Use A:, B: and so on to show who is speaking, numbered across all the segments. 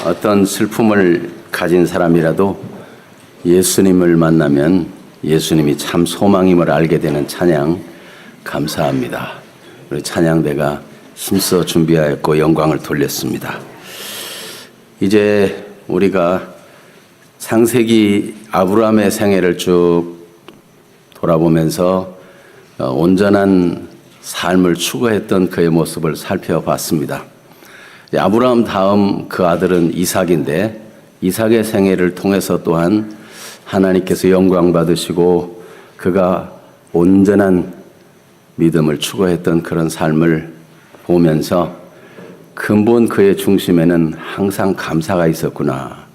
A: 어떤 슬픔을 가진 사람이라도 예수님을 만나면 예수님이 참 소망임을 알게 되는 찬양 감사합니다. 우리 찬양대가 힘써 준비하였고 영광을 돌렸습니다. 이제 우리가 창세기 아브라함의 생애를 쭉 돌아보면서 온전한 삶을 추구했던 그의 모습을 살펴봤습니다. 아브라함 다음 그 아들은 이삭인데 이삭의 생애를 통해서 또한 하나님께서 영광 받으시고 그가 온전한 믿음을 추구했던 그런 삶을 보면서 근본 그의 중심에는 항상 감사가 있었구나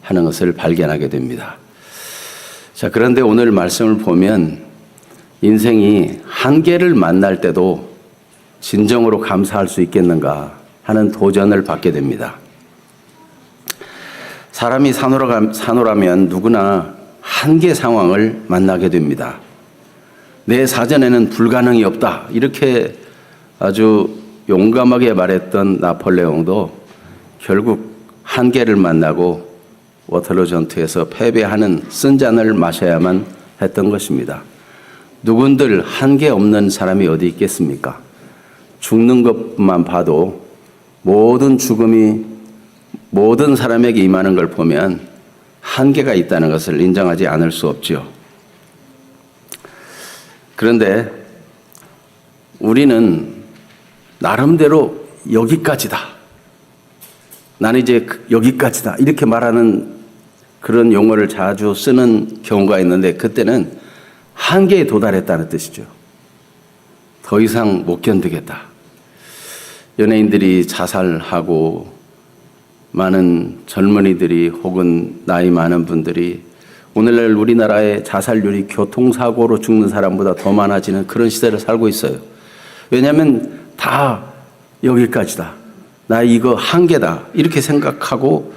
A: 하는 것을 발견하게 됩니다. 자, 그런데 오늘 말씀을 보면 인생이 한계를 만날 때도 진정으로 감사할 수 있겠는가 하는 도전을 받게 됩니다. 사람이 산호라면 누구나 한계 상황을 만나게 됩니다. 내 사전에는 불가능이 없다. 이렇게 아주 용감하게 말했던 나폴레옹도 결국 한계를 만나고 워털루 전투에서 패배하는 쓴 잔을 마셔야만 했던 것입니다. 누군들 한계 없는 사람이 어디 있겠습니까? 죽는 것만 봐도 모든 죽음이 모든 사람에게 임하는 걸 보면 한계가 있다는 것을 인정하지 않을 수 없죠. 그런데 우리는 나름대로 여기까지다. 나는 이제 여기까지다. 이렇게 말하는 그런 용어를 자주 쓰는 경우가 있는데 그때는 한계에 도달했다는 뜻이죠. 더 이상 못 견디겠다. 연예인들이 자살하고 많은 젊은이들이 혹은 나이 많은 분들이 오늘날 우리나라의 자살률이 교통사고로 죽는 사람보다 더 많아지는 그런 시대를 살고 있어요. 왜냐하면 다 여기까지다. 나 이거 한계다. 이렇게 생각하고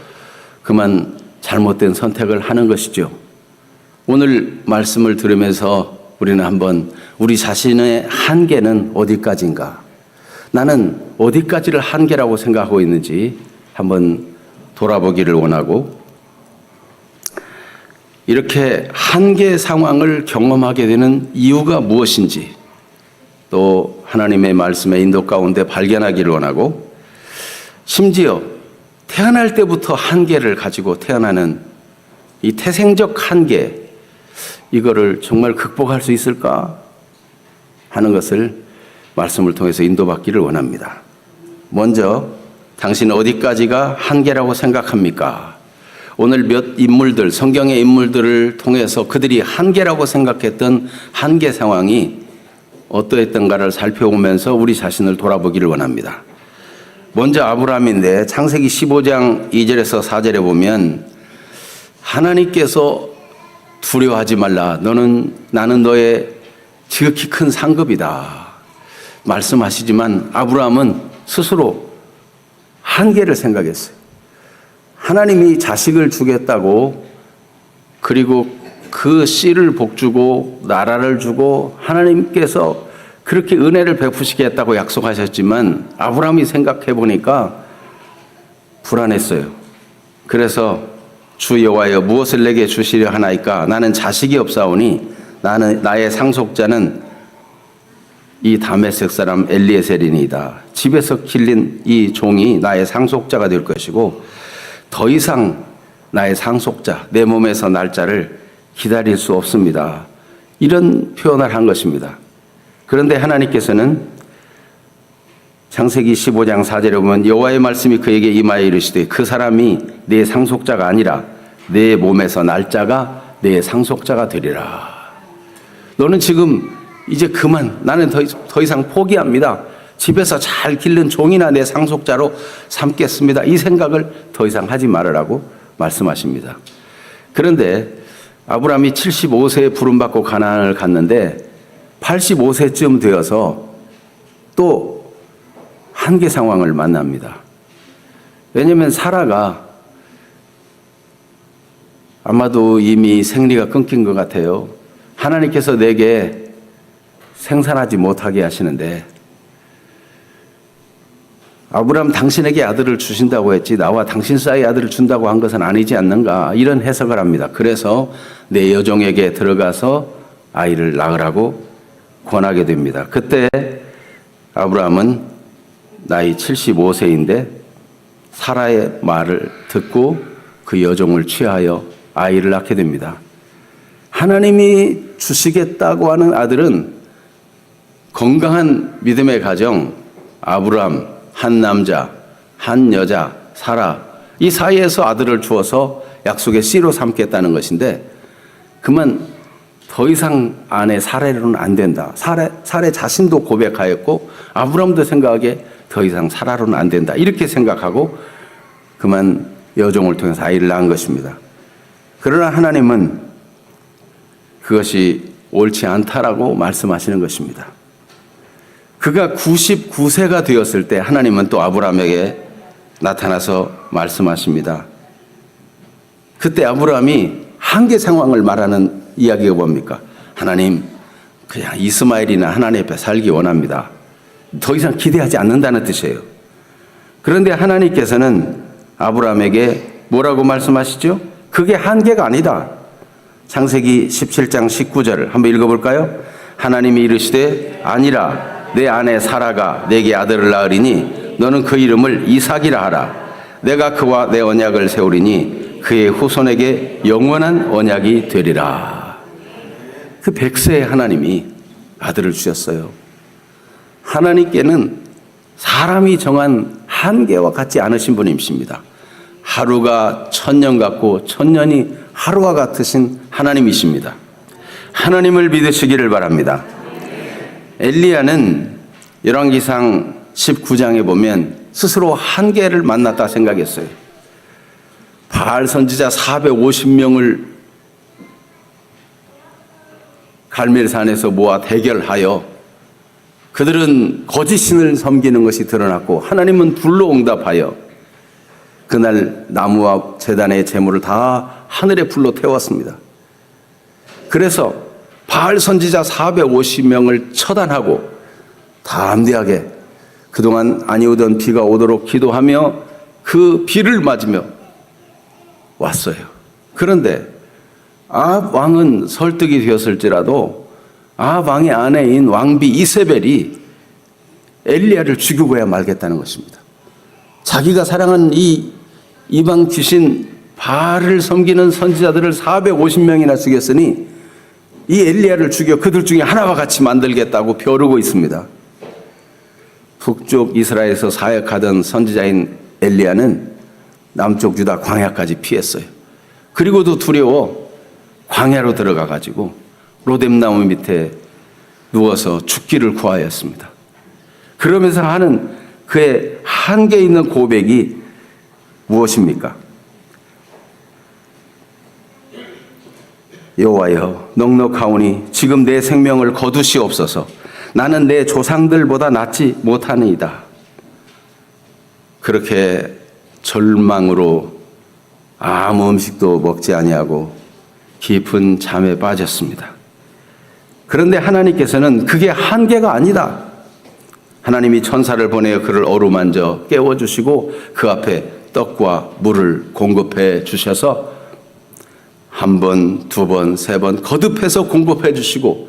A: 그만 잘못된 선택을 하는 것이죠. 오늘 말씀을 들으면서 우리는 한번 우리 자신의 한계는 어디까지인가? 나는 어디까지를 한계라고 생각하고 있는지 한번 돌아보기를 원하고 이렇게 한계 상황을 경험하게 되는 이유가 무엇인지 또 하나님의 말씀의 인도 가운데 발견하기를 원하고 심지어 태어날 때부터 한계를 가지고 태어나는 이 태생적 한계 이거를 정말 극복할 수 있을까 하는 것을 말씀을 통해서 인도받기를 원합니다. 먼저 당신은 어디까지가 한계라고 생각합니까? 오늘 몇 인물들, 성경의 인물들을 통해서 그들이 한계라고 생각했던 한계 상황이 어떠했던가를 살펴보면서 우리 자신을 돌아보기를 원합니다. 먼저 아브라함인데 창세기 15장 2절에서 4절에 보면 하나님께서 두려워하지 말라. 나는 너의 지극히 큰 상급이다. 말씀하시지만 아브라함은 스스로 한계를 생각했어요. 하나님이 자식을 주겠다고 그리고 그 씨를 복주고 나라를 주고 하나님께서 그렇게 은혜를 베푸시겠다고 약속하셨지만 아브라함이 생각해 보니까 불안했어요. 그래서 주 여호와여 무엇을 내게 주시려 하나이까? 나는 자식이 없사오니 나의 상속자는 이 다메섹 사람 엘리에셀이니이다. 집에서 길린 이 종이 나의 상속자가 될 것이고 더 이상 나의 상속자, 내 몸에서 날짜를 기다릴 수 없습니다. 이런 표현을 한 것입니다. 그런데 하나님께서는 창세기 15장 4절에 보면 여호와의 말씀이 그에게 임하여 이르시되 그 사람이 내 상속자가 아니라 내 몸에서 날짜가 내 상속자가 되리라. 너는 지금 이제 그만 나는 더 이상 포기합니다. 집에서 잘 기른 종이나 내 상속자로 삼겠습니다. 이 생각을 더 이상 하지 말으라고 말씀하십니다. 그런데 아브라함이 75세에 부름받고 가나안을 갔는데 85세쯤 되어서 또 한계 상황을 만납니다. 왜냐하면 사라가 아마도 이미 생리가 끊긴 것 같아요. 하나님께서 내게 생산하지 못하게 하시는데 아브라함 당신에게 아들을 주신다고 했지 나와 당신 사이에 아들을 준다고 한 것은 아니지 않는가, 이런 해석을 합니다. 그래서 내 여종에게 들어가서 아이를 낳으라고 권하게 됩니다. 그때 아브라함은 나이 75세인데 사라의 말을 듣고 그 여종을 취하여 아이를 낳게 됩니다. 하나님이 주시겠다고 하는 아들은 건강한 믿음의 가정, 아브라함, 한 남자, 한 여자, 사라, 이 사이에서 아들을 주어서 약속의 씨로 삼겠다는 것인데, 그만 더 이상 아내 사라로는 안 된다. 사라 자신도 고백하였고 아브라함도 생각하기에 더 이상 사라로는 안 된다, 이렇게 생각하고 그만 여종을 통해서 아이를 낳은 것입니다. 그러나 하나님은 그것이 옳지 않다라고 말씀하시는 것입니다. 그가 99세가 되었을 때 하나님은 또 아브라함에게 나타나서 말씀하십니다. 그때 아브라함이 한계 상황을 말하는 이야기가 뭡니까? 하나님, 그냥 이스마엘이나 하나님 앞에 살기 원합니다. 더 이상 기대하지 않는다는 뜻이에요. 그런데 하나님께서는 아브라함에게 뭐라고 말씀하시죠? 그게 한계가 아니다. 창세기 17장 19절을 한번 읽어볼까요? 하나님이 이르시되 아니라 내 아내 사라가 내게 아들을 낳으리니 너는 그 이름을 이삭이라 하라. 내가 그와 내 언약을 세우리니 그의 후손에게 영원한 언약이 되리라. 그 100세의 하나님이 아들을 주셨어요. 하나님께는 사람이 정한 한계와 같지 않으신 분이십니다. 하루가 1000년 같고 1000년이 하루와 같으신 하나님이십니다. 하나님을 믿으시기를 바랍니다. 엘리야는 열왕기상 19장에 보면 스스로 한계를 만났다 생각했어요. 바알 선지자 450명을 갈멜산에서 모아 대결하여 그들은 거짓 신을 섬기는 것이 드러났고 하나님은 불로 응답하여 그날 나무와 제단의 제물을 다 하늘의 불로 태웠습니다. 그래서 바알 선지자 450명을 처단하고 담대하게 그동안 아니 오던 비가 오도록 기도하며 그 비를 맞으며 왔어요. 그런데 아합 왕은 설득이 되었을지라도 아합 왕의 아내인 왕비 이세벨이 엘리야를 죽이고야 말겠다는 것입니다. 자기가 사랑한 이 이방 귀신 바알을 섬기는 선지자들을 450명이나 죽였으니 이 엘리야를 죽여 그들 중에 하나와 같이 만들겠다고 벼르고 있습니다. 북쪽 이스라엘에서 사역하던 선지자인 엘리야는 남쪽 유다 광야까지 피했어요. 그리고도 두려워 광야로 들어가 가지고 로뎀나무 밑에 누워서 죽기를 구하였습니다. 그러면서 하는 그의 한계 있는 고백이 무엇입니까? 여호와여, 넉넉하오니 지금 내 생명을 거두시옵소서. 나는 내 조상들보다 낫지 못하니이다. 그렇게 절망으로 아무 음식도 먹지 아니하고 깊은 잠에 빠졌습니다. 그런데 하나님께서는 그게 한계가 아니다. 하나님이 천사를 보내어 그를 어루만져 깨워주시고 그 앞에 떡과 물을 공급해 주셔서 한 번, 두 번, 세 번 거듭해서 공급해 주시고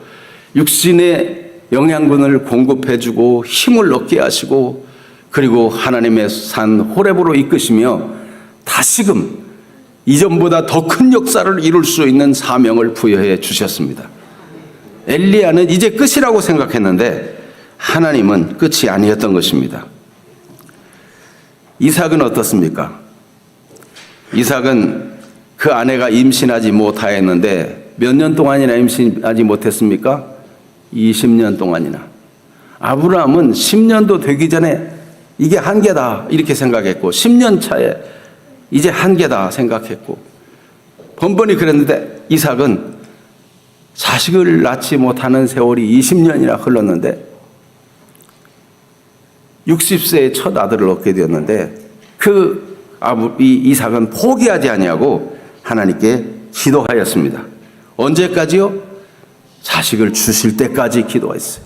A: 육신의 영양분을 공급해 주고 힘을 얻게 하시고 그리고 하나님의 산 호렙으로 이끄시며 다시금 이전보다 더 큰 역사를 이룰 수 있는 사명을 부여해 주셨습니다. 엘리야는 이제 끝이라고 생각했는데 하나님은 끝이 아니었던 것입니다. 이삭은 어떻습니까? 이삭은 그 아내가 임신하지 못하였는데 몇 년 동안이나 임신하지 못했습니까? 20년 동안이나. 아브라함은 10년도 되기 전에 이게 한계다 이렇게 생각했고 10년 차에 이제 한계다 생각했고 번번이 그랬는데 이삭은 자식을 낳지 못하는 세월이 20년이나 흘렀는데 60세에 첫 아들을 얻게 되었는데 이 이삭은 포기하지 아니하고 하나님께 기도하였습니다. 언제까지요? 자식을 주실 때까지 기도했어요.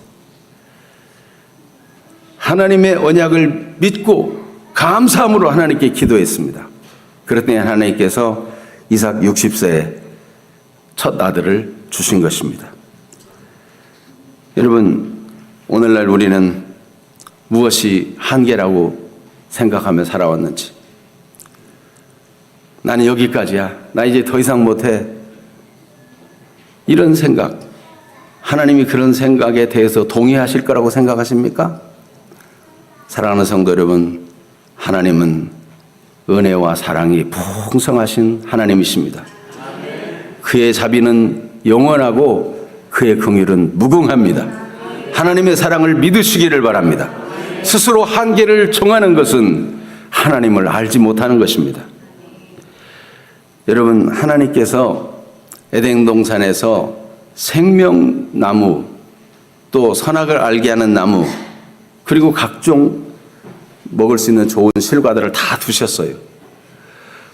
A: 하나님의 언약을 믿고 감사함으로 하나님께 기도했습니다. 그랬더니 하나님께서 이삭 60세에 첫 아들을 주신 것입니다. 여러분, 오늘날 우리는 무엇이 한계라고 생각하며 살아왔는지, 나는 여기까지야, 나 이제 더 이상 못해, 이런 생각, 하나님이 그런 생각에 대해서 동의하실 거라고 생각하십니까? 사랑하는 성도 여러분, 하나님은 은혜와 사랑이 풍성하신 하나님이십니다. 그의 자비는 영원하고 그의 긍휼은 무궁합니다. 하나님의 사랑을 믿으시기를 바랍니다. 스스로 한계를 정하는 것은 하나님을 알지 못하는 것입니다. 여러분, 하나님께서 에덴 동산에서 생명나무, 또 선악을 알게 하는 나무, 그리고 각종 먹을 수 있는 좋은 실과들을 다 두셨어요.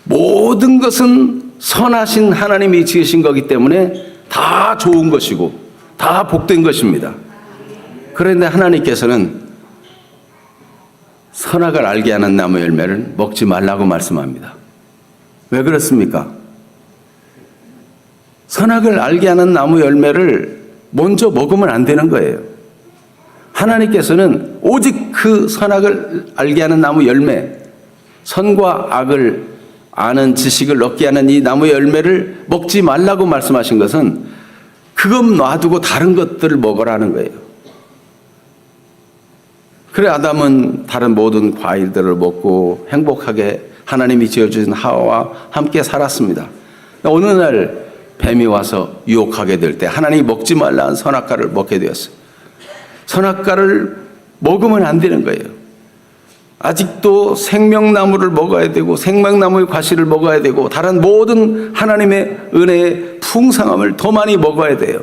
A: 모든 것은 선하신 하나님이 지으신 거기 때문에 다 좋은 것이고 다 복된 것입니다. 그런데 하나님께서는 선악을 알게 하는 나무 열매를 먹지 말라고 말씀합니다. 왜 그렇습니까? 선악을 알게 하는 나무 열매를 먼저 먹으면 안 되는 거예요. 하나님께서는 오직 그 선악을 알게 하는 나무 열매, 선과 악을 아는 지식을 얻게 하는 이 나무 열매를 먹지 말라고 말씀하신 것은 그것 놔두고 다른 것들을 먹으라는 거예요. 그래 아담은 다른 모든 과일들을 먹고 행복하게 하나님이 지어주신 하와와 함께 살았습니다. 어느 날 뱀이 와서 유혹하게 될 때 하나님이 먹지 말라는 선악과를 먹게 되었어요. 선악과를 먹으면 안 되는 거예요. 아직도 생명나무를 먹어야 되고 생명나무의 과실을 먹어야 되고 다른 모든 하나님의 은혜의 풍성함을 더 많이 먹어야 돼요.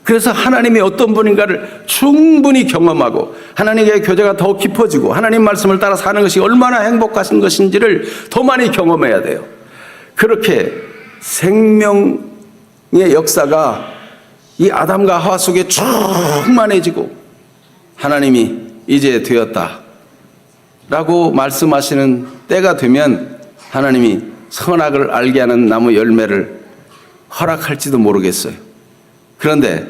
A: 그래서 하나님이 어떤 분인가를 충분히 경험하고 하나님과의 교제가 더 깊어지고 하나님 말씀을 따라 사는 것이 얼마나 행복하신 것인지를 더 많이 경험해야 돼요. 그렇게 생명의 역사가 이 아담과 하와 속에 충만해지고 하나님이 이제 되었다 라고 말씀하시는 때가 되면 하나님이 선악을 알게 하는 나무 열매를 허락할지도 모르겠어요. 그런데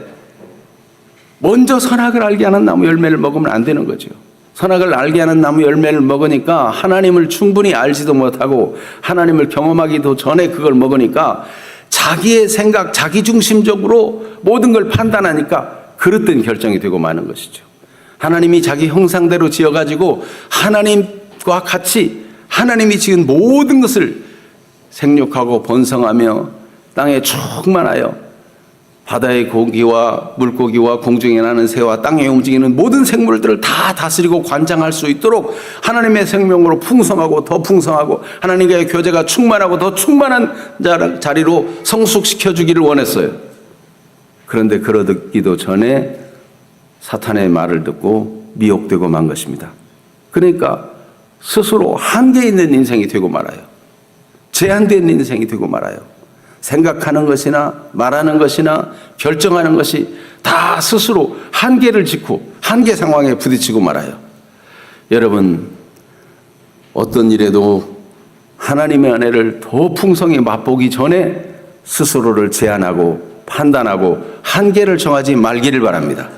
A: 먼저 선악을 알게 하는 나무 열매를 먹으면 안 되는 거죠. 선악을 알게 하는 나무 열매를 먹으니까 하나님을 충분히 알지도 못하고 하나님을 경험하기도 전에 그걸 먹으니까 자기의 생각, 자기중심적으로 모든 걸 판단하니까 그릇된 결정이 되고 마는 것이죠. 하나님이 자기 형상대로 지어가지고 하나님과 같이 하나님이 지은 모든 것을 생육하고 번성하며 땅에 충만하여 바다의 고기와 물고기와 공중에 나는 새와 땅에 움직이는 모든 생물들을 다 다스리고 관장할 수 있도록 하나님의 생명으로 풍성하고 더 풍성하고 하나님과의 교제가 충만하고 더 충만한 자리로 성숙시켜 주기를 원했어요. 그런데 그러기도 전에 사탄의 말을 듣고 미혹되고 만 것입니다. 그러니까 스스로 한계 있는 인생이 되고 말아요. 제한된 인생이 되고 말아요. 생각하는 것이나 말하는 것이나 결정하는 것이 다 스스로 한계를 짚고 한계 상황에 부딪히고 말아요. 여러분, 어떤 일에도 하나님의 은혜를 더 풍성히 맛보기 전에 스스로를 제한하고 판단하고 한계를 정하지 말기를 바랍니다.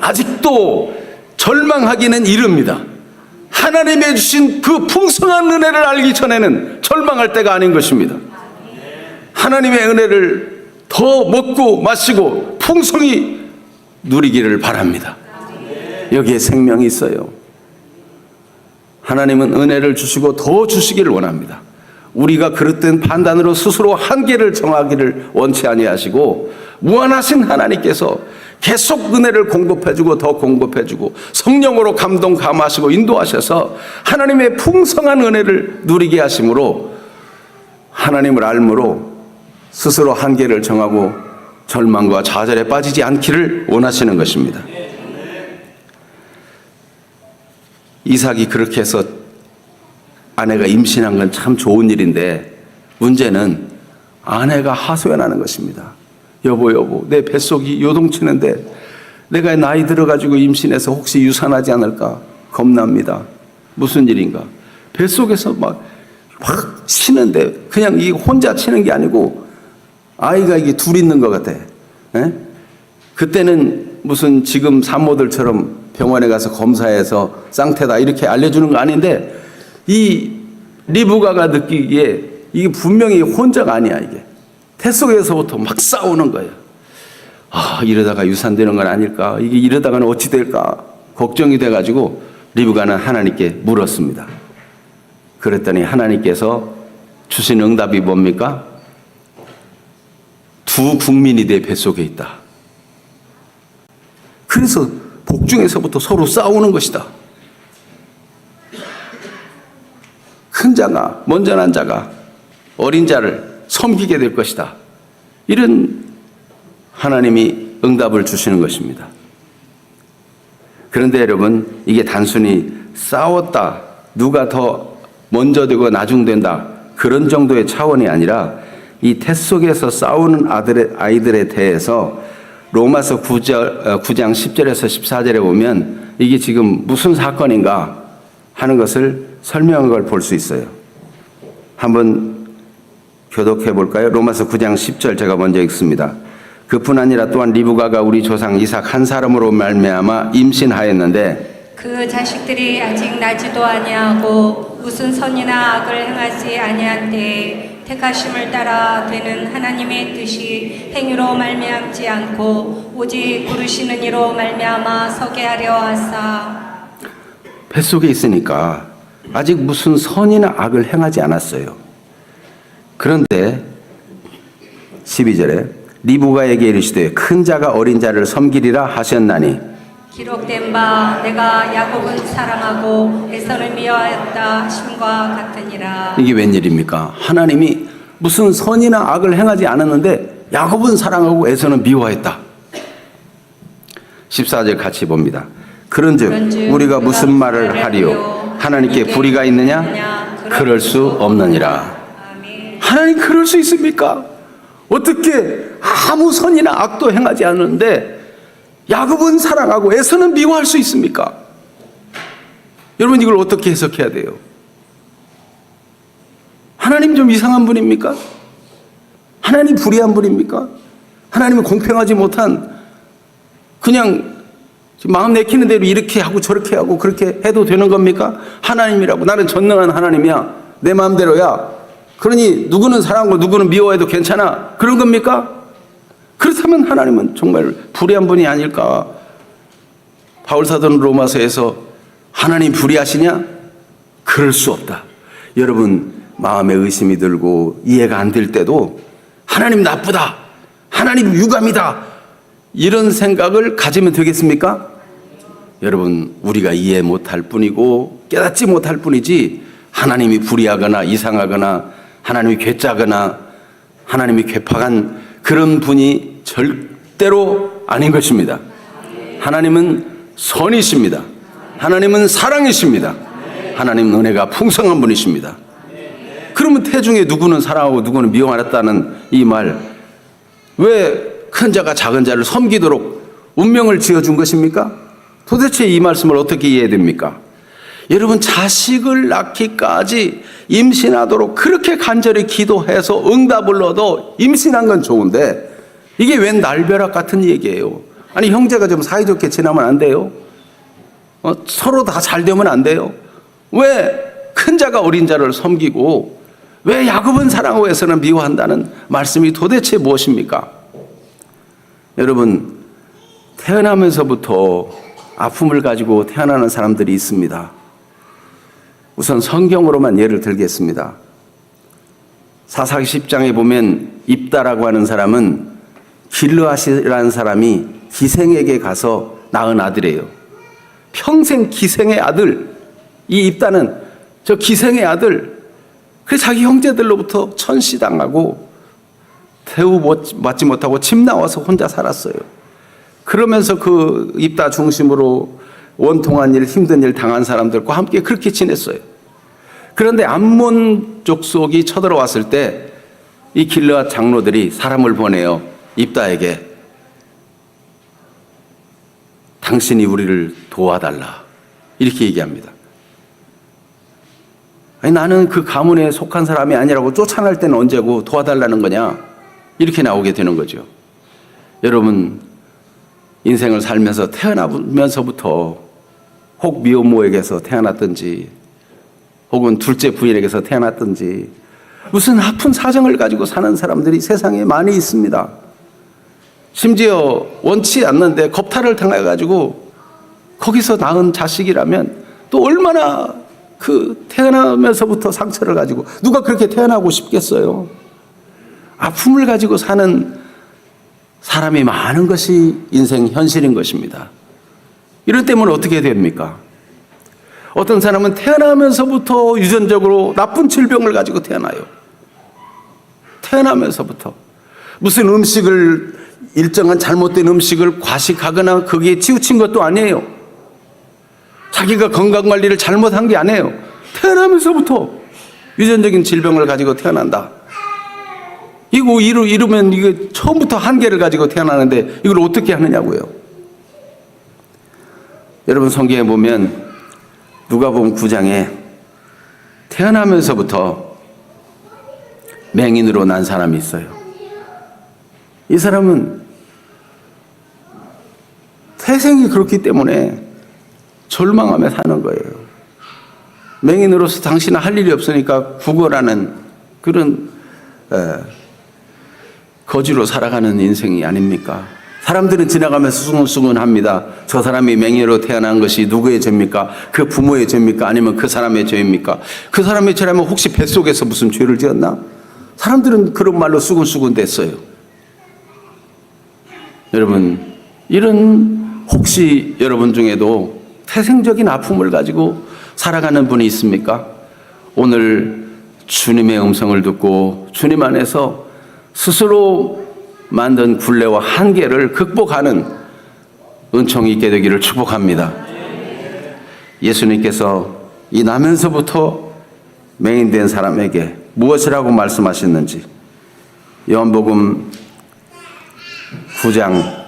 A: 아직도 절망하기는 이릅니다. 하나님의 주신 그 풍성한 은혜를 알기 전에는 절망할 때가 아닌 것입니다. 하나님의 은혜를 더 먹고 마시고 풍성히 누리기를 바랍니다. 여기에 생명이 있어요. 하나님은 은혜를 주시고 더 주시기를 원합니다. 우리가 그릇된 판단으로 스스로 한계를 정하기를 원치 아니하시고 무한하신 하나님께서 계속 은혜를 공급해주고 더 공급해주고 성령으로 감동 감하시고 인도하셔서 하나님의 풍성한 은혜를 누리게 하심으로 하나님을 알므로 스스로 한계를 정하고 절망과 좌절에 빠지지 않기를 원하시는 것입니다. 이삭이 그렇게 해서 아내가 임신한 건 참 좋은 일인데 문제는 아내가 하소연하는 것입니다. 여보, 내 뱃속이 요동치는데 내가 나이 들어가지고 임신해서 혹시 유산하지 않을까 겁납니다. 무슨 일인가? 뱃속에서 막 치는데 그냥 이 혼자 치는 게 아니고 아이가 이게 둘 있는 것 같아. 에? 그때는 무슨 지금 산모들처럼 병원에 가서 검사해서 쌍태다 이렇게 알려주는 거 아닌데 이 리브가가 느끼기에 이게 분명히 혼자가 아니야. 이게 태속에서부터 막 싸우는 거예요. 아, 이러다가 유산되는 건 아닐까? 이게 이러다가는 어찌 될까? 걱정이 돼가지고 리브가는 하나님께 물었습니다. 그랬더니 하나님께서 주신 응답이 뭡니까? 두 국민이 내 뱃속에 있다. 그래서 복중에서부터 서로 싸우는 것이다. 큰 자가, 먼저 난 자가 어린 자를 섬기게 될 것이다. 이런 하나님이 응답을 주시는 것입니다. 그런데 여러분, 이게 단순히 싸웠다, 누가 더 먼저 되고 나중된다, 그런 정도의 차원이 아니라 이 태 속에서 싸우는 아이들에 대해서 로마서 9장 10절에서 14절에 보면 이게 지금 무슨 사건인가 하는 것을 설명한 걸 볼 수 있어요. 한번 교독해 볼까요? 로마서 9장 10절 제가 먼저 읽습니다. 그뿐 아니라 또한 리브가가 우리 조상 이삭 한 사람으로 말미암아 임신하였는데
B: 그 자식들이 아직 나지도 아니하고 무슨 선이나 악을 행하지 아니한 때에 택하심을 따라 되는 하나님의 뜻이 행위로 말미암지 않고 오직 부르시는 이로 말미암아 서게 하려 하사.
A: 뱃속에 있으니까 아직 무슨 선이나 악을 행하지 않았어요. 그런데 12절에 리브가에게 이르시되 큰 자가 어린 자를 섬기리라 하셨나니
B: 기록된 바 내가 야곱은 사랑하고 에서는 미워하였다 하심과 같으니라.
A: 이게 웬일입니까? 하나님이 무슨 선이나 악을 행하지 않았는데 야곱은 사랑하고 에서는 미워했다. 14절 같이 봅니다. 그런즉 우리가 무슨 말을 하리요? 하나님께 불의가 있느냐? 그럴 수 없느니라. 하나님 그럴 수 있습니까? 어떻게 아무 선이나 악도 행하지 않는데 야곱은 사랑하고 에서는 미워할 수 있습니까? 여러분 이걸 어떻게 해석해야 돼요? 하나님 좀 이상한 분입니까? 하나님 불의한 분입니까? 하나님은 공평하지 못한 그냥 마음 내키는 대로 이렇게 하고 저렇게 하고 그렇게 해도 되는 겁니까? 하나님이라고 나는 전능한 하나님이야. 내 마음대로야. 그러니 누구는 사랑하고 누구는 미워해도 괜찮아. 그런 겁니까? 그렇다면 하나님은 정말 불의한 분이 아닐까? 바울사도는 로마서에서 하나님 불의하시냐? 그럴 수 없다. 여러분 마음에 의심이 들고 이해가 안 될 때도 하나님 나쁘다. 하나님 유감이다. 이런 생각을 가지면 되겠습니까? 여러분 우리가 이해 못할 뿐이고 깨닫지 못할 뿐이지 하나님이 불의하거나 이상하거나 하나님이 괴짜거나 하나님이 괴팍한 그런 분이 절대로 아닌 것입니다. 하나님은 선이십니다. 하나님은 사랑이십니다. 하나님은 은혜가 풍성한 분이십니다. 그러면 태중에 누구는 사랑하고 누구는 미워하였다는 이 말, 왜 큰 자가 작은 자를 섬기도록 운명을 지어준 것입니까? 도대체 이 말씀을 어떻게 이해해야 됩니까? 여러분 자식을 낳기까지 임신하도록 그렇게 간절히 기도해서 응답을 얻어 임신한 건 좋은데 이게 웬 날벼락 같은 얘기예요. 아니 형제가 좀 사이좋게 지나면 안 돼요? 서로 다 잘 되면 안 돼요? 왜 큰 자가 어린 자를 섬기고 왜 야곱은 사랑하고 에서는 미워한다는 말씀이 도대체 무엇입니까? 여러분 태어나면서부터 아픔을 가지고 태어나는 사람들이 있습니다. 우선 성경으로만 예를 들겠습니다. 사사기 10장에 보면 입다라고 하는 사람은 길르앗이라는 사람이 기생에게 가서 낳은 아들이에요. 평생 기생의 아들, 이 입다는 저 기생의 아들, 그래서 자기 형제들로부터 천시당하고 대우받지 못하고 집 나와서 혼자 살았어요. 그러면서 그 입다 중심으로 원통한 일, 힘든 일 당한 사람들과 함께 그렇게 지냈어요. 그런데 암몬 족속이 쳐들어왔을 때 이 길르앗 장로들이 사람을 보내요. 입다에게 당신이 우리를 도와달라. 이렇게 얘기합니다. 아니, 나는 그 가문에 속한 사람이 아니라고 쫓아낼 때는 언제고 도와달라는 거냐? 이렇게 나오게 되는 거죠. 여러분, 인생을 살면서 태어나면서부터 혹 미혼모에게서 태어났든지 혹은 둘째 부인에게서 태어났든지 무슨 아픈 사정을 가지고 사는 사람들이 세상에 많이 있습니다. 심지어 원치 않는데 겁탈을 당해가지고 거기서 낳은 자식이라면 또 얼마나 그 태어나면서부터 상처를 가지고 누가 그렇게 태어나고 싶겠어요? 아픔을 가지고 사는 사람이 많은 것이 인생 현실인 것입니다. 이런 때문에 어떻게 됩니까? 어떤 사람은 태어나면서부터 유전적으로 나쁜 질병을 가지고 태어나요. 태어나면서부터 무슨 음식을 일정한 잘못된 음식을 과식하거나 거기에 치우친 것도 아니에요. 자기가 건강관리를 잘못한 게 아니에요. 태어나면서부터 유전적인 질병을 가지고 태어난다. 이거 이러면 이게 처음부터 한계를 가지고 태어나는데 이걸 어떻게 하느냐고요. 여러분, 성경에 보면 누가복음 9장에 태어나면서부터 맹인으로 난 사람이 있어요. 이 사람은 태생이 그렇기 때문에 절망하며 사는 거예요. 맹인으로서 당신은 할 일이 없으니까 구걸하는 그런 거지로 살아가는 인생이 아닙니까? 사람들은 지나가면서 수근수근합니다. 저 사람이 맹인으로 태어난 것이 누구의 죄입니까? 그 부모의 죄입니까? 아니면 그 사람의 죄입니까? 그 사람의 죄라면 혹시 뱃속에서 무슨 죄를 지었나? 사람들은 그런 말로 수근수근 됐어요. 여러분, 이런 혹시 여러분 중에도 태생적인 아픔을 가지고 살아가는 분이 있습니까? 오늘 주님의 음성을 듣고 주님 안에서 스스로 만든 굴레와 한계를 극복하는 은총이 있게 되기를 축복합니다. 예수님께서 이 나면서부터 맹인된 사람에게 무엇이라고 말씀하셨는지 요한복음 9장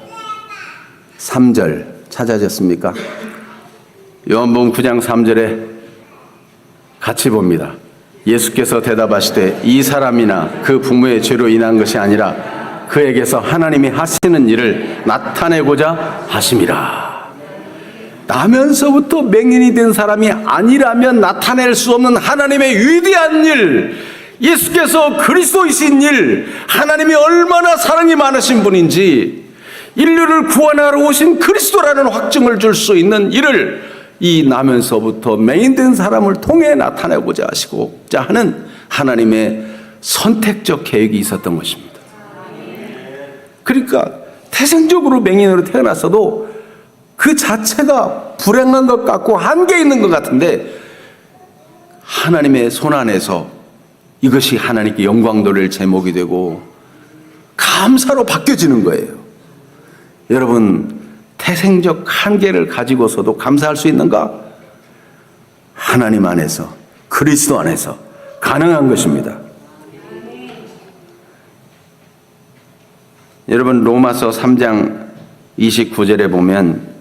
A: 3절 찾아졌습니까? 요한복음 9장 3절에 같이 봅니다. 예수께서 대답하시되 이 사람이나 그 부모의 죄로 인한 것이 아니라 그에게서 하나님이 하시는 일을 나타내고자 하심이라. 나면서부터 맹인이 된 사람이 아니라면 나타낼 수 없는 하나님의 위대한 일, 예수께서 그리스도이신 일, 하나님이 얼마나 사랑이 많으신 분인지 인류를 구원하러 오신 그리스도라는 확증을 줄 수 있는 일을 이 나면서부터 맹인된 사람을 통해 나타내고자 하시고자 하는 하나님의 선택적 계획이 있었던 것입니다. 그러니까 태생적으로 맹인으로 태어났어도 그 자체가 불행한 것 같고 한계 있는 것 같은데 하나님의 손 안에서 이것이 하나님께 영광 돌릴 제목이 되고 감사로 바뀌어지는 거예요. 여러분, 태생적 한계를 가지고서도 감사할 수 있는가? 하나님 안에서, 그리스도 안에서 가능한 것입니다. 여러분, 로마서 3장 29절에 보면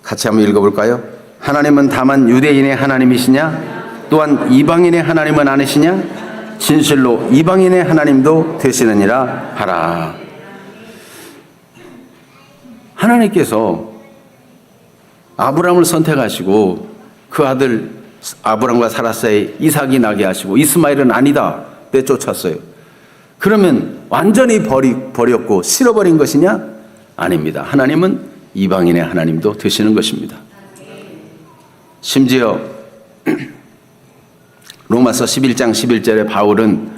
A: 같이 한번 읽어볼까요? 하나님은 다만 유대인의 하나님이시냐? 또한 이방인의 하나님은 아니시냐? 진실로 이방인의 하나님도 되시느니라 하라. 하나님께서 아브라함을 선택하시고 그 아들 아브라함과 사라사이 이삭이 나게 하시고 이스마엘은 아니다 내쫓았어요. 그러면 완전히 버렸고 실어버린 것이냐? 아닙니다. 하나님은 이방인의 하나님도 되시는 것입니다. 심지어 로마서 11장 11절에 바울은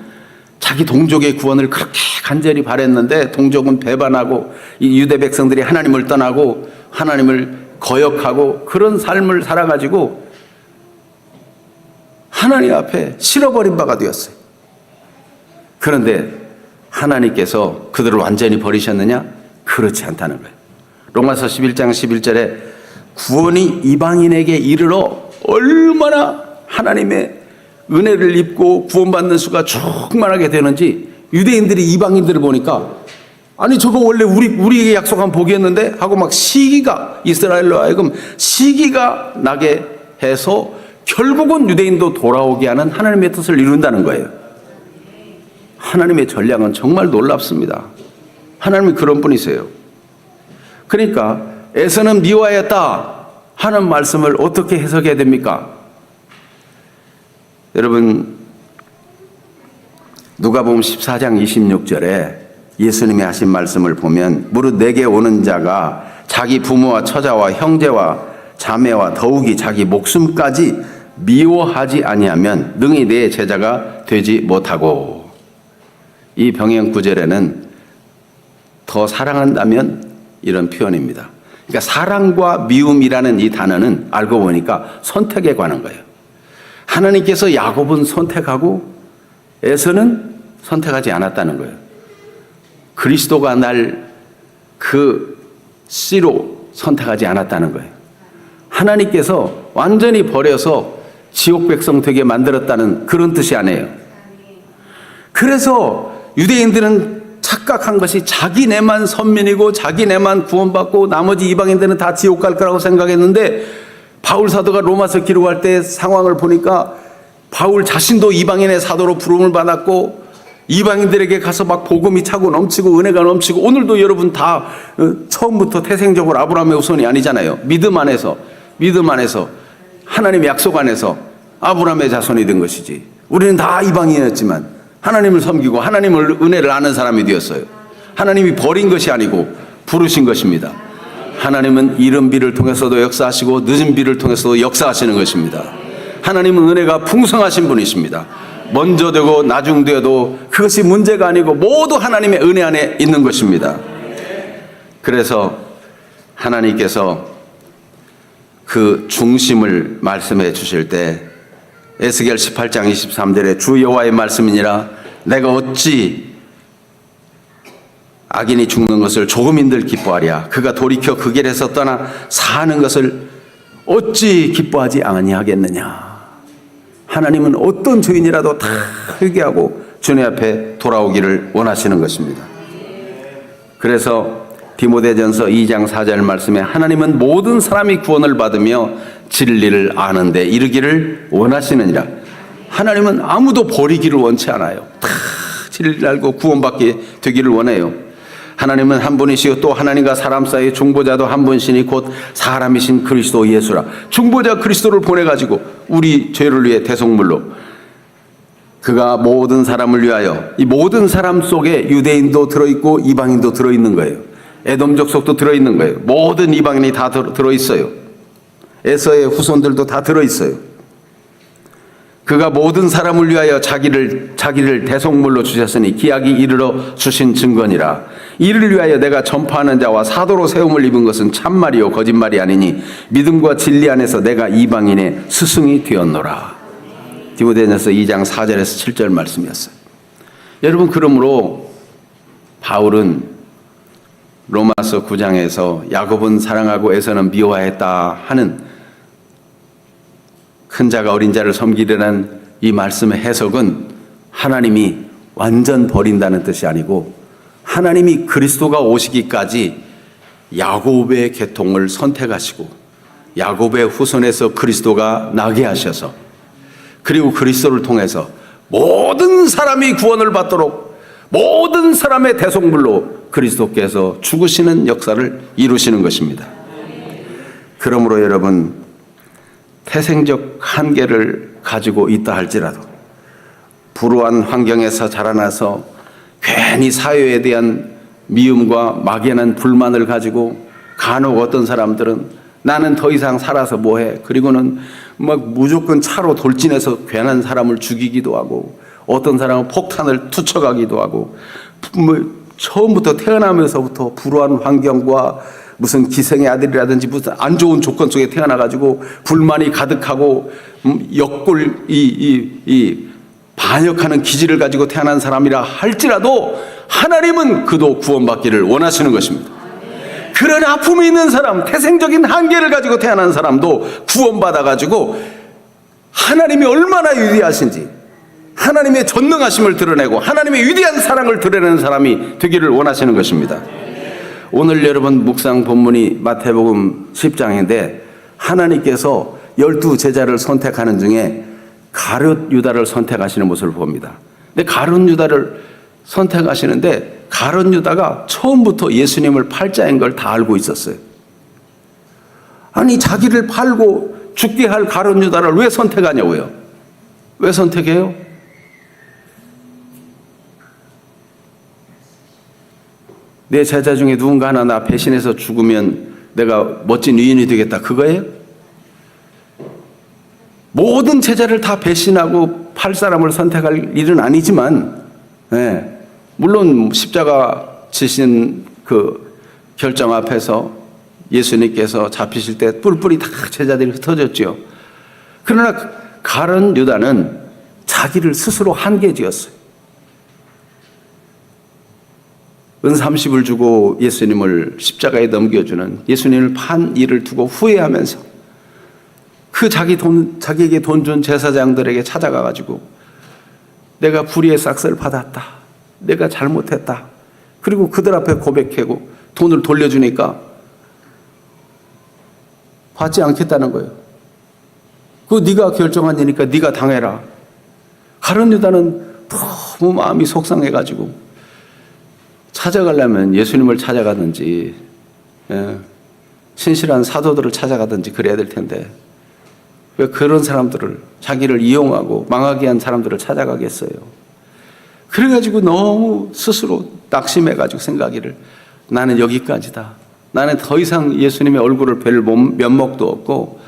A: 자기 동족의 구원을 그렇게 간절히 바랬는데 동족은 배반하고 이 유대 백성들이 하나님을 떠나고 하나님을 거역하고 그런 삶을 살아가지고 하나님 앞에 실어버린 바가 되었어요. 그런데 하나님께서 그들을 완전히 버리셨느냐? 그렇지 않다는 거예요. 로마서 11장 11절에 구원이 이방인에게 이르러 얼마나 하나님의 은혜를 입고 구원받는 수가 충만하게 되는지 유대인들이 이방인들을 보니까 아니 저거 원래 우리에게 약속한 복이었는데 하고 막 시기가 이스라엘로 하여금 시기가 나게 해서 결국은 유대인도 돌아오게 하는 하나님의 뜻을 이룬다는 거예요. 하나님의 전략은 정말 놀랍습니다. 하나님이 그런 분이세요. 그러니까 에서는 미워하였다 하는 말씀을 어떻게 해석해야 됩니까? 여러분, 누가복음 14장 26절에 예수님이 하신 말씀을 보면 무릇 내게 오는 자가 자기 부모와 처자와 형제와 자매와 더욱이 자기 목숨까지 미워하지 아니하면 능히 내 제자가 되지 못하고, 이 병행 구절에는 더 사랑한다면 이런 표현입니다. 그러니까 사랑과 미움이라는 이 단어는 알고 보니까 선택에 관한 거예요. 하나님께서 야곱은 선택하고 에서는 선택하지 않았다는 거예요. 그리스도가 날 그 씨로 선택하지 않았다는 거예요. 하나님께서 완전히 버려서 지옥 백성 되게 만들었다는 그런 뜻이 아니에요. 그래서 유대인들은 착각한 것이 자기네만 선민이고 자기네만 구원받고 나머지 이방인들은 다 지옥 갈 거라고 생각했는데, 바울 사도가 로마서 기록할 때 상황을 보니까 바울 자신도 이방인의 사도로 부름을 받았고 이방인들에게 가서 막 복음이 차고 넘치고 은혜가 넘치고, 오늘도 여러분 다 처음부터 태생적으로 아브라함의 후손이 아니잖아요. 믿음 안에서 하나님의 약속 안에서 아브라함의 자손이 된 것이지. 우리는 다 이방인이었지만 하나님을 섬기고 하나님을 은혜를 아는 사람이 되었어요. 하나님이 버린 것이 아니고 부르신 것입니다. 하나님은 이른 비를 통해서도 역사하시고 늦은 비를 통해서도 역사하시는 것입니다. 하나님은 은혜가 풍성하신 분이십니다. 먼저 되고 나중 되어도 그것이 문제가 아니고 모두 하나님의 은혜 안에 있는 것입니다. 그래서 하나님께서 그 중심을 말씀해 주실 때 에스겔 18장 23절에 주 여호와의 말씀이니라 내가 어찌 악인이 죽는 것을 조금인들 기뻐하랴. 그가 돌이켜 그 길에서 떠나 사는 것을 어찌 기뻐하지 아니하겠느냐. 하나님은 어떤 죄인이라도 다 회개하고 주님 앞에 돌아오기를 원하시는 것입니다. 그래서 디모데전서 2장 4절 말씀에 하나님은 모든 사람이 구원을 받으며 진리를 아는데 이르기를 원하시느니라. 하나님은 아무도 버리기를 원치 않아요. 다 진리를 알고 구원받게 되기를 원해요. 하나님은 한 분이시요 또 하나님과 사람 사이의 중보자도 한 분이시니 곧 사람이신 그리스도 예수라. 중보자 그리스도를 보내가지고 우리 죄를 위해 대속물로, 그가 모든 사람을 위하여, 이 모든 사람 속에 유대인도 들어있고 이방인도 들어있는 거예요. 에돔 족속도 들어있는 거예요. 모든 이방인이 다 들어있어요. 에서의 후손들도 다 들어있어요. 그가 모든 사람을 위하여 자기를 대속물로 주셨으니 기약이 이르러 주신 증거니라. 이를 위하여 내가 전파하는 자와 사도로 세움을 입은 것은 참말이요 거짓말이 아니니 믿음과 진리 안에서 내가 이방인의 스승이 되었노라. 디모데전서 2장 4절에서 7절 말씀이었어요. 여러분, 그러므로 바울은 로마서 9장에서 야곱은 사랑하고 에서는 미워했다 하는 큰 자가 어린 자를 섬기려는 이 말씀의 해석은 하나님이 완전 버린다는 뜻이 아니고 하나님이 그리스도가 오시기까지 야곱의 계통을 선택하시고 야곱의 후손에서 그리스도가 나게 하셔서, 그리고 그리스도를 통해서 모든 사람이 구원을 받도록 모든 사람의 대속물로 그리스도께서 죽으시는 역사를 이루시는 것입니다. 그러므로 여러분, 태생적 한계를 가지고 있다 할지라도 불우한 환경에서 자라나서 괜히 사회에 대한 미움과 막연한 불만을 가지고, 간혹 어떤 사람들은 나는 더 이상 살아서 뭐해, 그리고는 막 무조건 차로 돌진해서 괜한 사람을 죽이기도 하고, 어떤 사람은 폭탄을 투척하기도 하고, 처음부터 태어나면서부터 불우한 환경과 무슨 기생의 아들이라든지 무슨 안 좋은 조건 속에 태어나가지고 불만이 가득하고 반역하는 기질을 가지고 태어난 사람이라 할지라도 하나님은 그도 구원받기를 원하시는 것입니다. 그런 아픔이 있는 사람, 태생적인 한계를 가지고 태어난 사람도 구원받아가지고 하나님이 얼마나 위대하신지, 하나님의 전능하심을 드러내고 하나님의 위대한 사랑을 드러내는 사람이 되기를 원하시는 것입니다. 오늘 여러분 묵상 본문이 마태복음 10장인데 하나님께서 12 제자를 선택하는 중에 가룟 유다를 선택하시는 모습을 봅니다. 근데 가룟 유다를 선택하시는데 가룟 유다가 처음부터 예수님을 팔자인 걸 다 알고 있었어요. 아니 자기를 팔고 죽게 할 가룟 유다를 왜 선택하냐고요? 왜 선택해요? 내 제자 중에 누군가 하나 나 배신해서 죽으면 내가 멋진 의인이 되겠다 그거예요? 모든 제자를 다 배신하고 팔 사람을 선택할 일은 아니지만 물론 십자가 지신 그 결정 앞에서 예수님께서 잡히실 때 뿔뿔이 다 제자들이 흩어졌죠. 그러나 가룟 유다는 자기를 스스로 한계 지었어요. 은 30을 주고 예수님을 십자가에 넘겨주는 예수님을 판 일을 두고 후회하면서 그 자기에게 돈 준 제사장들에게 찾아가가지고 내가 불의의 싹스를 받았다. 내가 잘못했다. 그리고 그들 앞에 고백하고 돈을 돌려주니까 받지 않겠다는 거예요. 그거 네가 결정한 일이니까 네가 당해라. 가룟 유다는 너무 마음이 속상해가지고 찾아가려면 예수님을 찾아가든지 신실한 사도들을 찾아가든지 그래야 될 텐데 왜 그런 사람들을 자기를 이용하고 망하게 한 사람들을 찾아가겠어요. 그래가지고 너무 스스로 낙심해가지고 생각이를 나는 여기까지다. 나는 더 이상 예수님의 얼굴을 뵐 면목도 없고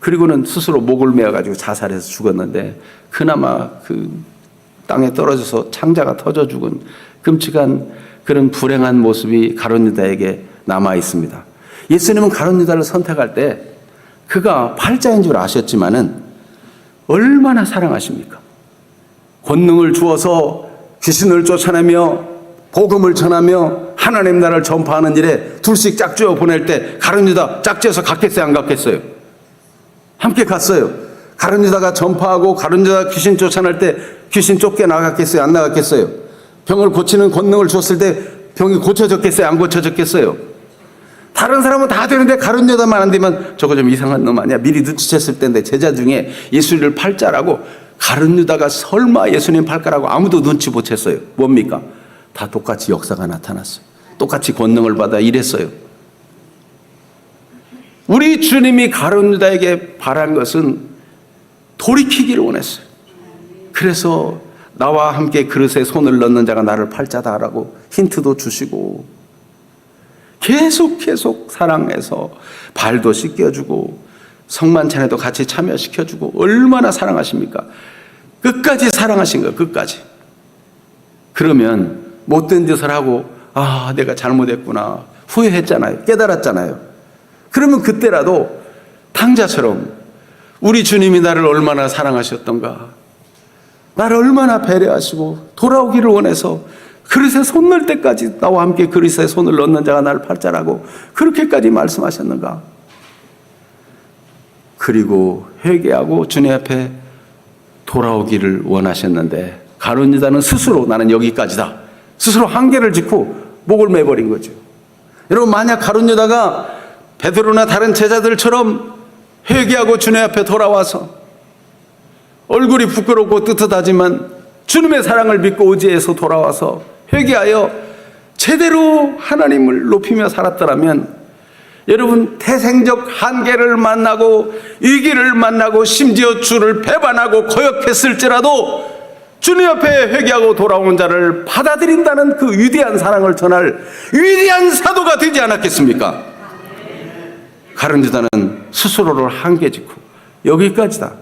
A: 그리고는 스스로 목을 메어가지고 자살해서 죽었는데 그나마 그 땅에 떨어져서 창자가 터져 죽은 끔찍한 그런 불행한 모습이 가룟 유다에게 남아 있습니다. 예수님은 가룟 유다를 선택할 때 그가 팔자인 줄 아셨지만은 얼마나 사랑하십니까? 권능을 주어서 귀신을 쫓아내며 복음을 전하며 하나님 나라를 전파하는 일에 둘씩 짝지어 보낼 때 가룟 유다 짝지어서 갔겠어요? 안 갔겠어요? 함께 갔어요. 가룟 유다가 전파하고 가룟 유다가 귀신 쫓아낼 때 귀신 쫓겨 나갔겠어요? 안 나갔겠어요? 병을 고치는 권능을 줬을 때 병이 고쳐졌겠어요? 안 고쳐졌겠어요? 다른 사람은 다 되는데 가룟 유다만 안 되면 저거 좀 이상한 놈 아니야? 미리 눈치챘을 때인데 제자 중에 예수님을 팔자라고 가룟 유다가 설마 예수님 팔까라고 아무도 눈치 못 챘어요. 뭡니까? 다 똑같이 역사가 나타났어요. 똑같이 권능을 받아 일했어요. 우리 주님이 가룟 유다에게 바란 것은 돌이키기를 원했어요. 그래서 나와 함께 그릇에 손을 넣는 자가 나를 팔자다라고 힌트도 주시고 계속 사랑해서 발도 씻겨주고 성만찬에도 같이 참여시켜주고 얼마나 사랑하십니까? 끝까지 사랑하신 거예요. 끝까지. 그러면 못된 짓을 하고 내가 잘못했구나 후회했잖아요. 깨달았잖아요. 그러면 그때라도 탕자처럼 우리 주님이 나를 얼마나 사랑하셨던가, 나를 얼마나 배려하시고 돌아오기를 원해서 그릇에 손 넣을 때까지 나와 함께 그릇에 손을 넣는 자가 나를 팔자라고 그렇게까지 말씀하셨는가. 그리고 회개하고 주님 앞에 돌아오기를 원하셨는데 가룟 유다는 스스로 나는 여기까지다 스스로 한계를 짓고 목을 매버린 거죠. 여러분, 만약 가룟 유다가 베드로나 다른 제자들처럼 회개하고 주님 앞에 돌아와서 얼굴이 부끄럽고 떳떳하지만 주님의 사랑을 믿고 의지해서 돌아와서 회개하여 제대로 하나님을 높이며 살았더라면 여러분, 태생적 한계를 만나고 위기를 만나고 심지어 주를 배반하고 거역했을지라도 주님 앞에 회개하고 돌아오는 자를 받아들인다는 그 위대한 사랑을 전할 위대한 사도가 되지 않았겠습니까? 가룟 유다는 스스로를 한계 짓고 여기까지다.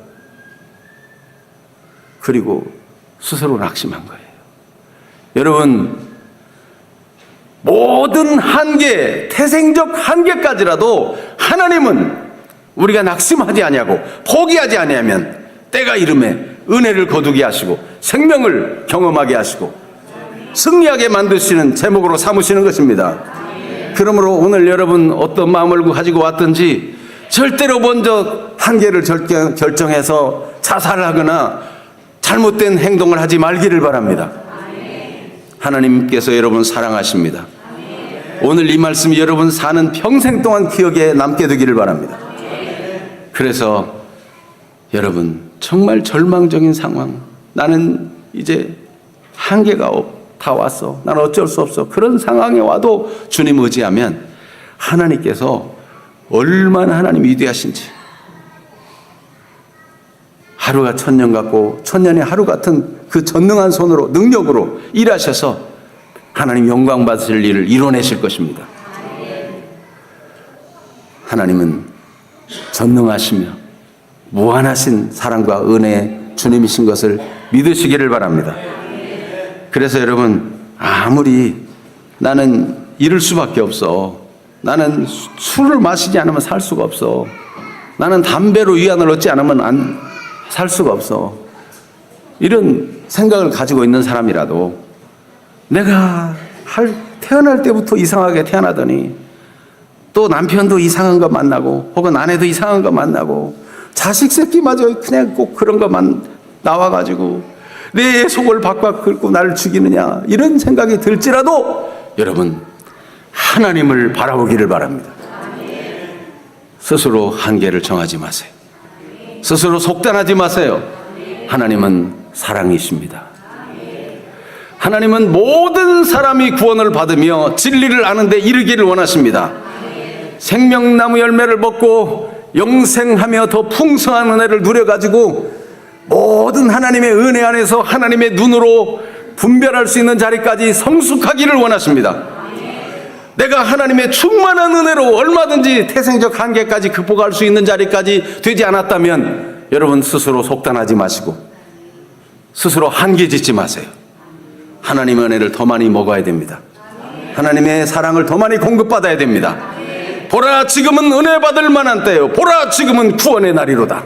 A: 그리고 스스로 낙심한 거예요. 여러분, 모든 한계, 태생적 한계까지라도 하나님은 우리가 낙심하지 아니하고 포기하지 아니하면 때가 이름에 은혜를 거두게 하시고 생명을 경험하게 하시고 승리하게 만드시는 제목으로 삼으시는 것입니다. 그러므로 오늘 여러분 어떤 마음을 가지고 왔든지 절대로 먼저 한계를 결정해서 자살하거나 잘못된 행동을 하지 말기를 바랍니다. 하나님께서 여러분 사랑하십니다. 오늘 이 말씀이 여러분 사는 평생 동안 기억에 남게 되기를 바랍니다. 그래서 여러분 정말 절망적인 상황, 나는 이제 한계가 다 왔어, 나는 어쩔 수 없어, 그런 상황에 와도 주님 의지하면 하나님께서 얼마나 하나님이 위대하신지, 하루가 천년 같고 천년이 하루 같은 그 전능한 손으로 능력으로 일하셔서 하나님 영광 받으실 일을 이뤄내실 것입니다. 하나님은 전능하시며 무한하신 사랑과 은혜의 주님이신 것을 믿으시기를 바랍니다. 그래서 여러분, 아무리 나는 이럴 수밖에 없어, 나는 술을 마시지 않으면 살 수가 없어, 나는 담배로 위안을 얻지 않으면 살 수가 없어, 이런 생각을 가지고 있는 사람이라도 내가 태어날 때부터 이상하게 태어나더니 또 남편도 이상한 거 만나고 혹은 아내도 이상한 거 만나고 자식 새끼마저 그냥 꼭 그런 것만 나와가지고 내 속을 박박 긁고 나를 죽이느냐, 이런 생각이 들지라도 여러분 하나님을 바라보기를 바랍니다. 스스로 한계를 정하지 마세요. 스스로 속단하지 마세요. 하나님은 사랑이십니다. 하나님은 모든 사람이 구원을 받으며 진리를 아는 데 이르기를 원하십니다. 생명나무 열매를 먹고 영생하며 더 풍성한 은혜를 누려가지고 모든 하나님의 은혜 안에서 하나님의 눈으로 분별할 수 있는 자리까지 성숙하기를 원하십니다. 내가 하나님의 충만한 은혜로 얼마든지 태생적 한계까지 극복할 수 있는 자리까지 되지 않았다면 여러분 스스로 속단하지 마시고 스스로 한계 짓지 마세요. 하나님의 은혜를 더 많이 먹어야 됩니다. 하나님의 사랑을 더 많이 공급받아야 됩니다. 보라, 지금은 은혜 받을 만한 때요, 보라, 지금은 구원의 날이로다.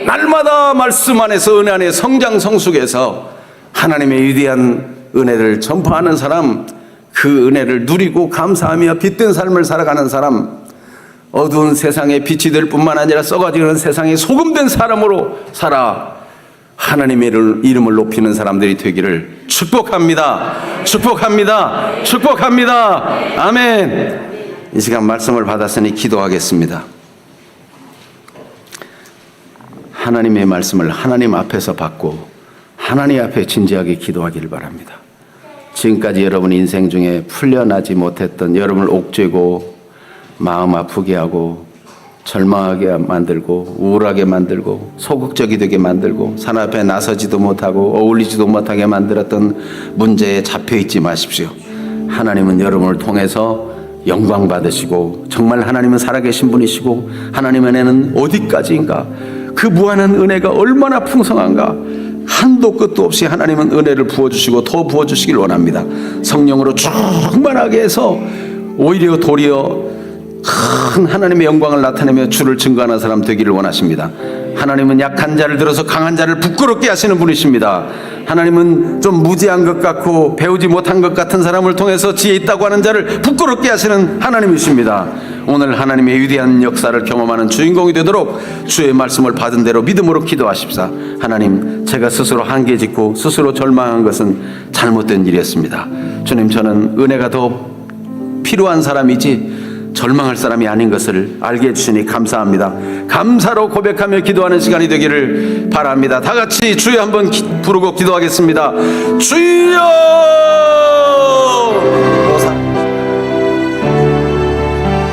A: 날마다 말씀 안에서 은혜 안에 성장 성숙해서 하나님의 위대한 은혜를 전파하는 사람, 그 은혜를 누리고 감사하며 빛된 삶을 살아가는 사람, 어두운 세상에 빛이 될 뿐만 아니라 썩어지는 세상에 소금된 사람으로 살아 하나님의 이름을 높이는 사람들이 되기를 축복합니다. 축복합니다. 축복합니다. 아멘. 이 시간 말씀을 받았으니 기도하겠습니다. 하나님의 말씀을 하나님 앞에서 받고 하나님 앞에 진지하게 기도하기를 바랍니다. 지금까지 여러분 인생 중에 풀려나지 못했던 여러분을 옥죄고 마음 아프게 하고 절망하게 만들고 우울하게 만들고 소극적이 되게 만들고 산 앞에 나서지도 못하고 어울리지도 못하게 만들었던 문제에 잡혀있지 마십시오. 하나님은 여러분을 통해서 영광 받으시고 정말 하나님은 살아계신 분이시고 하나님의 은혜는 어디까지인가, 그 무한한 은혜가 얼마나 풍성한가, 한도 끝도 없이 하나님은 은혜를 부어주시고 더 부어주시길 원합니다. 성령으로 충만하게 해서 오히려 도리어 큰 하나님의 영광을 나타내며 주를 증거하는 사람 되기를 원하십니다. 하나님은 약한 자를 들어서 강한 자를 부끄럽게 하시는 분이십니다. 하나님은 좀 무지한 것 같고 배우지 못한 것 같은 사람을 통해서 지혜 있다고 하는 자를 부끄럽게 하시는 하나님이십니다. 오늘 하나님의 위대한 역사를 경험하는 주인공이 되도록 주의 말씀을 받은 대로 믿음으로 기도하십사. 하나님, 제가 스스로 한계 짓고 스스로 절망한 것은 잘못된 일이었습니다. 주님, 저는 은혜가 더 필요한 사람이지 절망할 사람이 아닌 것을 알게 해주시니 감사합니다. 감사로 고백하며 기도하는 시간이 되기를 바랍니다. 다 같이 주여 한번 부르고 기도하겠습니다. 주여!